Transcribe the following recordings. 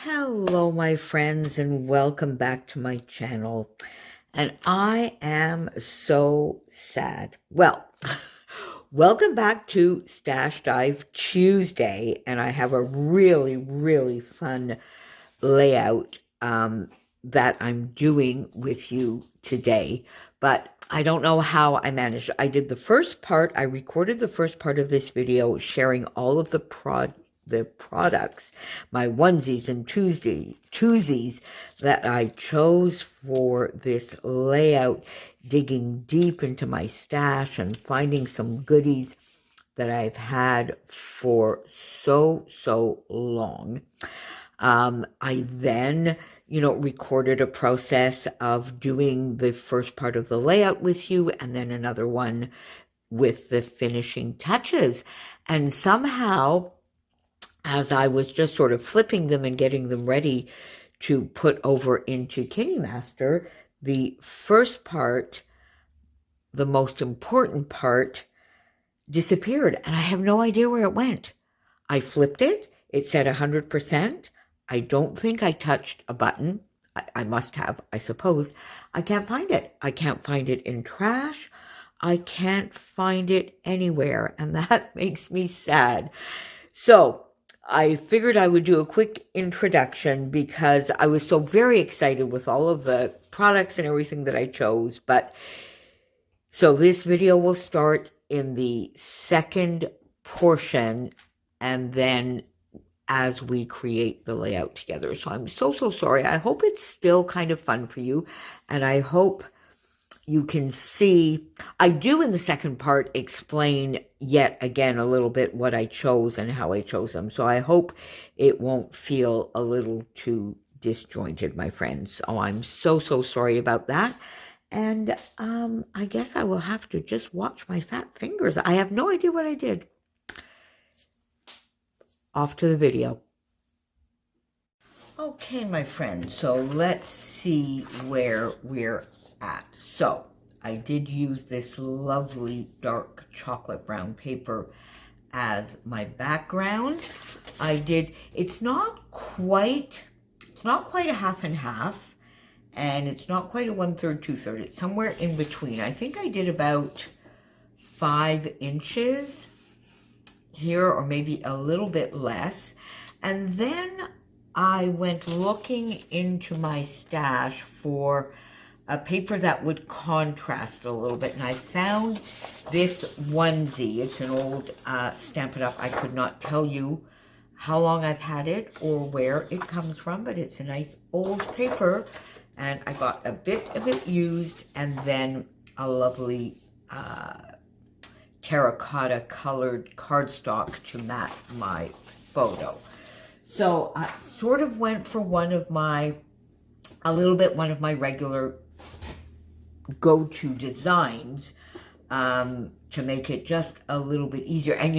Hello, my friends, and welcome back to my channel. And I am so sad. Well, welcome back to Stash Dive Tuesday, and I have a really fun layout that I'm doing with you today. But I don't know how I managed. I did the first part. I recorded the first part of this video sharing all of the products, my onesies and twosies that I chose for this layout, digging deep into my stash and finding some goodies that I've had for so long. I then, recorded a process of doing the first part of the layout with you and then another one with the finishing touches. And somehow, as I was just sort of flipping them and getting them ready to put over into KittyMaster, the first part, the most important part, disappeared, and I have no idea where it went. I flipped it. It said 100%. I don't think I touched a button. I must have, I suppose. I can't find it. I can't find it in trash. I can't find it anywhere, and that makes me sad. So I figured I would do a quick introduction because I was so very excited with all of the products and everything that I chose. So this video will start in the second portion and then as we create the layout together. So I'm so sorry. I hope it's still kind of fun for you, and I hope you can see. I do in the second part explain yet again a little bit what I chose and how I chose them. So I hope it won't feel a little too disjointed, my friends. Oh, I'm so sorry about that. And I guess I will have to just watch my fat fingers. I have no idea what I did. Off to the video. Okay, my friends, so let's see where we're at. So I did use this lovely dark chocolate brown paper as my background. It's not quite a half and half, and it's not quite a 1/3, 2/3. It's somewhere in between. I think I did about 5 inches here, or maybe a little bit less. And then I went looking into my stash for a paper that would contrast a little bit, and I found this onesie. It's an old Stampin' Up. I could not tell you how long I've had it or where it comes from, but it's a nice old paper, and I got a bit of it used and then a lovely terracotta colored cardstock to match my photo. So I sort of went for one of my regular go-to designs to make it just a little bit easier. And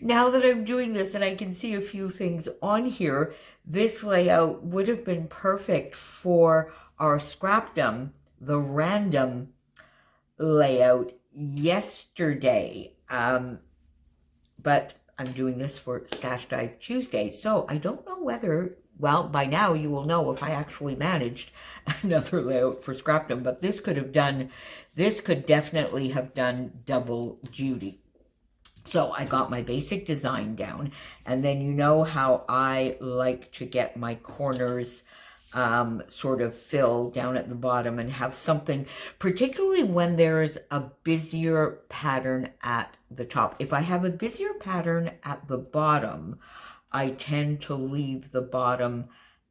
now that I'm doing this and I can see a few things on here, this layout would have been perfect for our Scrapdom, the random layout yesterday. But I'm doing this for Stash Dive Tuesday, so I don't know whether, well, by now you will know if I actually managed another layout for Scrapdom, but this could definitely have done double duty. So I got my basic design down, and then you know how I like to get my corners sort of fill down at the bottom and have something, particularly when there's a busier pattern at the top. If I have a busier pattern at the bottom, I tend to leave the bottom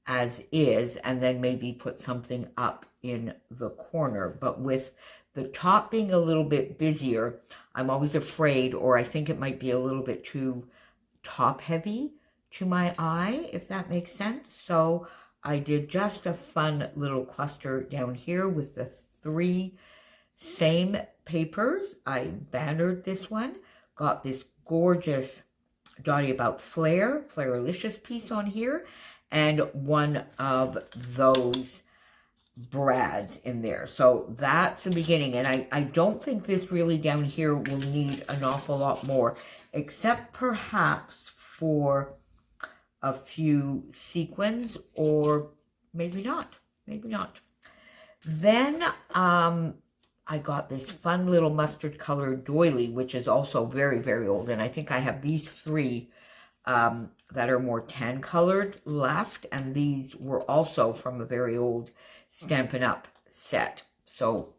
as is and then maybe put something up in the corner. But with the top being a little bit busier, I'm always afraid, or I think it might be a little bit too top heavy to my eye, if that makes sense. So I did just a fun little cluster down here with the 3 same papers. I bannered this one, got this gorgeous Dotty About Flairlicious piece on here, and one of those brads in there. So that's the beginning, and I don't think this really down here will need an awful lot more, except perhaps for a few sequins, or maybe not, maybe not. Then I got this fun little mustard colored doily, which is also very, very old. And I think I have these three that are more tan colored left. And these were also from a very old Stampin' Up set. So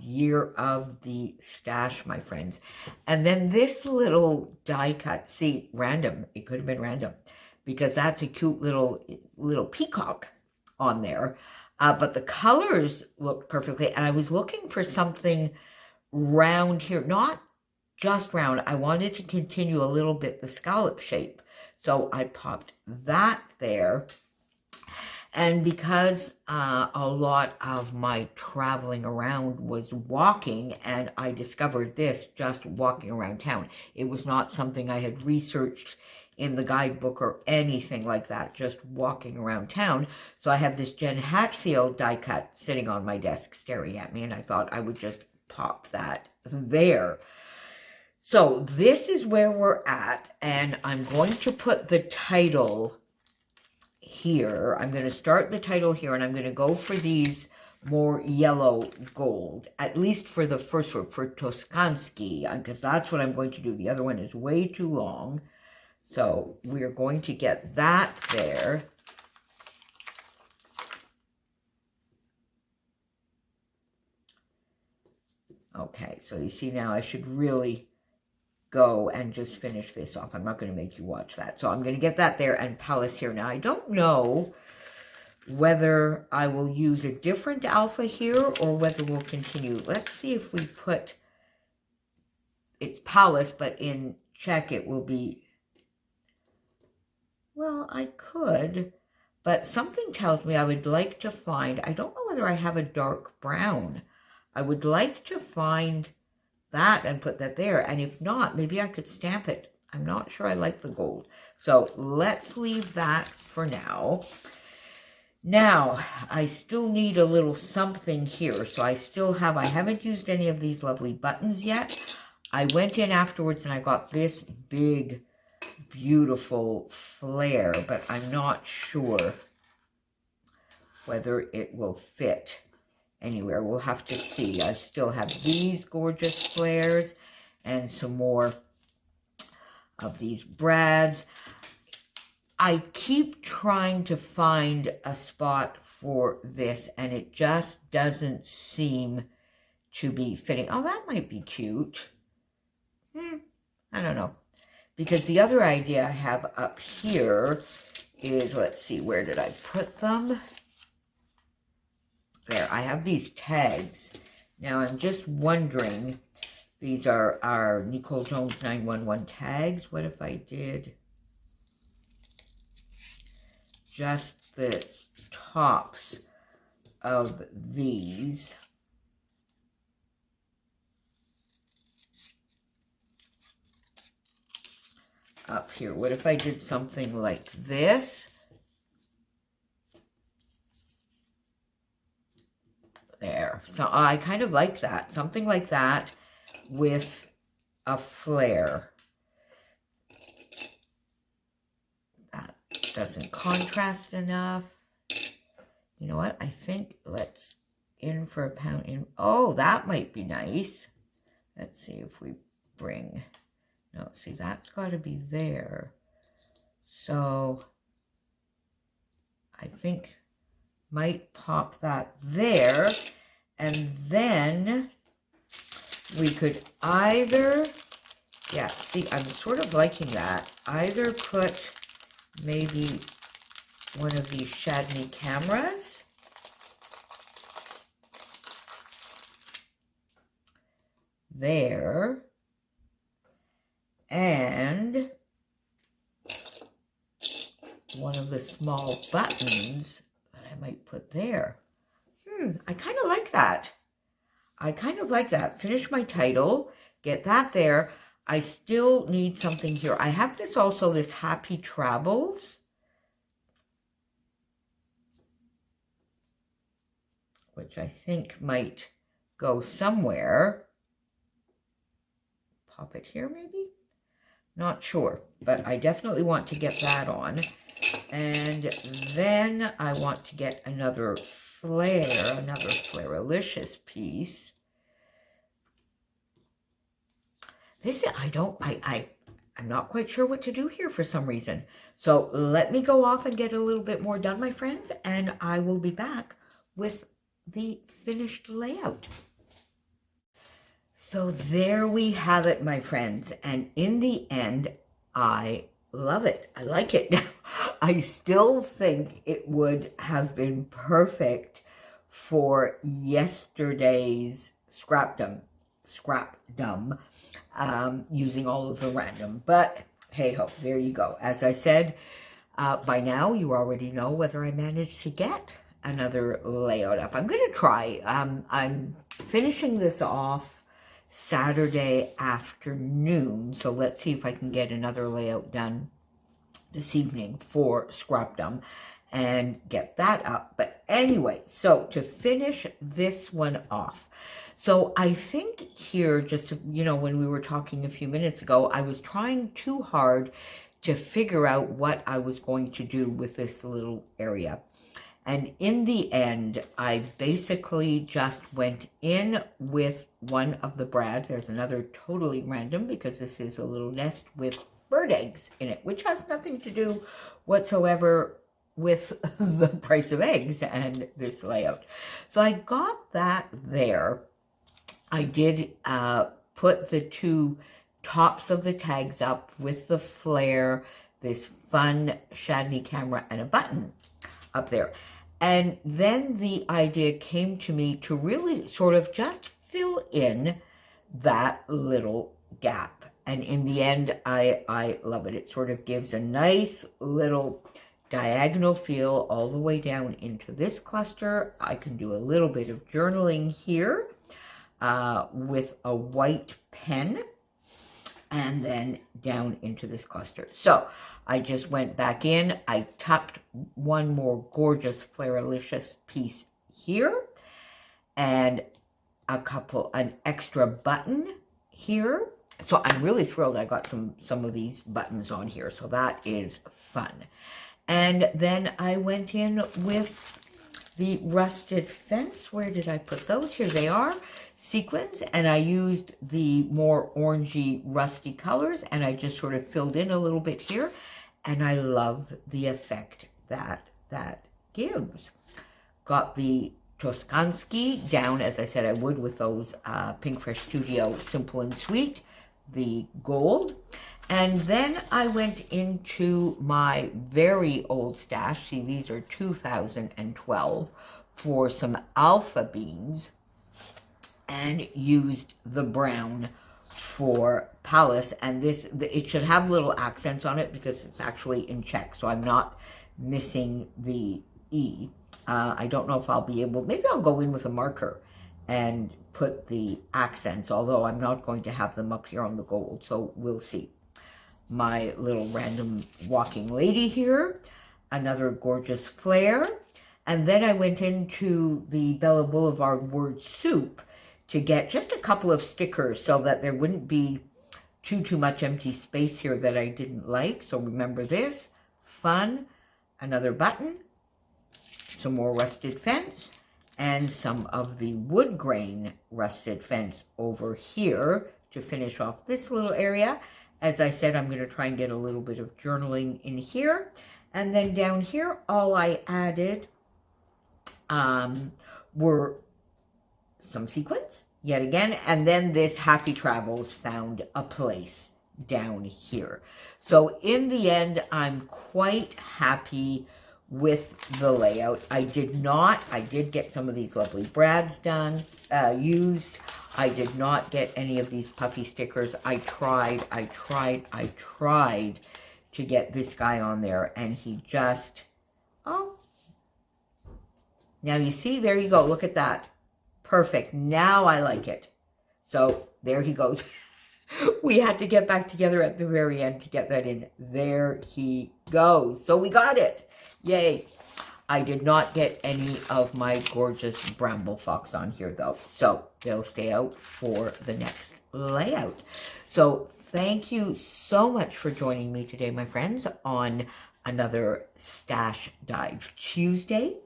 year of the stash, my friends. And then this little die cut, see, random. It could have been random because that's a cute little peacock on there. But the colors looked perfectly. And I was looking for something round here, not just round. I wanted to continue a little bit the scallop shape. So I popped that there. And because a lot of my traveling around was walking, and I discovered this just walking around town. It was not something I had researched in the guidebook or anything like that, just walking around town. So I have this Jen Hatfield die cut sitting on my desk staring at me, and I thought I would just pop that there. So this is where we're at, and I'm going to put the title here. I'm going to start the title here, and I'm going to go for these more yellow gold, at least for the first one, for Toskansky, because that's what I'm going to do. The other one is way too long. So we're going to get that there. Okay, so you see now I should really go and just finish this off. I'm not going to make you watch that. So I'm going to get that there and Palac here. Now, I don't know whether I will use a different alpha here or whether we'll continue. Let's see if we put, it's Palac, but in Czech it will be, well, I could, but something tells me I would like to find, I don't know whether I have a dark brown. I would like to find that and put that there, and if not, maybe I could stamp it. I'm not sure I like the gold, so let's leave that for now. Now I still need a little something here, so I haven't used any of these lovely buttons yet. I went in afterwards and I got this big beautiful flare, but I'm not sure whether it will fit anywhere. We'll have to see. I still have these gorgeous flares and some more of these brads. I keep trying to find a spot for this, and it just doesn't seem to be fitting. Oh, that might be cute. I don't know. Because the other idea I have up here is, let's see, where did I put them? There, I have these tags. Now, I'm just wondering, these are our Nicole Jones 911 tags. What if I did just the tops of these? Up here. What if I did something like this? There. So I kind of like that. Something like that with a flare. That doesn't contrast enough. You know what? I think let's in for a pound in. Oh, that might be nice. Let's see if we bring... No, see, that's got to be there. So I think might pop that there, and then we could either, yeah, see, I'm sort of liking that, either put maybe one of these Chadney cameras there, and one of the small buttons that I might put there. I kind of like that. I kind of like that. Finish my title, get that there. I still need something here. I have this also, this Happy Travels, which I think might go somewhere. Pop it here maybe? Not sure, but I definitely want to get that on. And then I want to get another Flairalicious piece. This, I'm not quite sure what to do here for some reason. So let me go off and get a little bit more done, my friends, and I will be back with the finished layout. So there we have it, my friends. And in the end, I love it. I like it. I still think it would have been perfect for yesterday's scrapdom, using all of the random. But hey ho, there you go. As I said, by now you already know whether I managed to get another layout up. I'm going to try. I'm finishing this off Saturday afternoon, so let's see if I can get another layout done this evening for Scrapdom and get that up. But anyway, so to finish this one off, so I think here, just, you know, when we were talking a few minutes ago, I was trying too hard to figure out what I was going to do with this little area. And in the end, I basically just went in with one of the brads. There's another totally random because this is a little nest with bird eggs in it, which has nothing to do whatsoever with the price of eggs and this layout. So I got that there. I did put the two tops of the tags up with the flare, this fun Chadney camera, and a button up there. And then the idea came to me to really sort of just fill in that little gap. And in the end, I love it. It sort of gives a nice little diagonal feel all the way down into this cluster. I can do a little bit of journaling here with a white pen, and then down into this cluster. So I just went back in, I tucked one more gorgeous Flairalicious piece here, and an extra button here. So I'm really thrilled I got some of these buttons on here, so that is fun. And then I went in with the rusted fence. Where did I put those? Here they are. Sequins, and I used the more orangey rusty colors, and I just sort of filled in a little bit here, and I love the effect that gives. Got the Toskansky down, as I said I would, with those Pink Fresh Studio Simple and Sweet, the gold. And then I went into my very old stash. See, these are 2012 for some alpha beans, and used the brown for Palac. And this, it should have little accents on it because it's actually in Czech, so I'm not missing the E. I don't know if I'll be able, maybe I'll go in with a marker and put the accents, although I'm not going to have them up here on the gold, so we'll see. My little random walking lady here, another gorgeous flare, and then I went into the Bella Boulevard word soup to get just a couple of stickers so that there wouldn't be too much empty space here that I didn't like. So remember this, fun, another button, some more rusted fence, and some of the wood grain rusted fence over here to finish off this little area. As I said, I'm going to try and get a little bit of journaling in here. And then down here, all I added were some sequins, yet again, and then this Happy Travels found a place down here. So in the end, I'm quite happy with the layout. I did get some of these lovely brads done, used. I did not get any of these puffy stickers. I tried to get this guy on there, and he just, oh, now you see, there you go, look at that. Perfect. Now I like it. So there he goes. We had to get back together at the very end to get that in. There he goes. So we got it. Yay. I did not get any of my gorgeous bramble fox on here though. So they'll stay out for the next layout. So thank you so much for joining me today, my friends, on another Stash Dive Tuesday.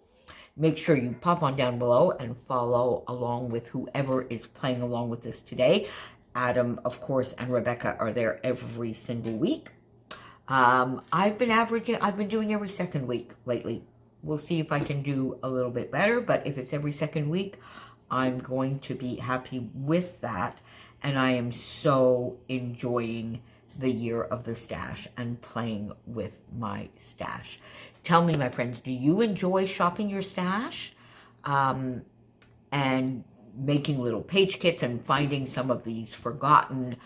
Make sure you pop on down below and follow along with whoever is playing along with us today. Adam, of course, and Rebecca are there every single week. I've been doing every second week lately. We'll see if I can do a little bit better, but if it's every second week, I'm going to be happy with that. And I am so enjoying the year of the stash and playing with my stash. Tell me, my friends, do you enjoy shopping your stash? And making little page kits and finding some of these forgotten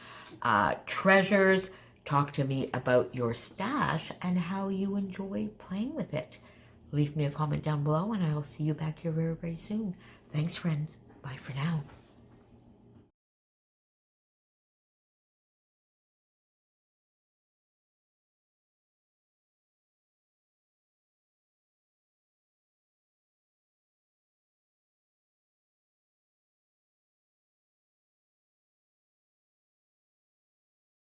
treasures? Talk to me about your stash and how you enjoy playing with it. Leave me a comment down below and I'll see you back here very, very soon. Thanks, friends. Bye for now.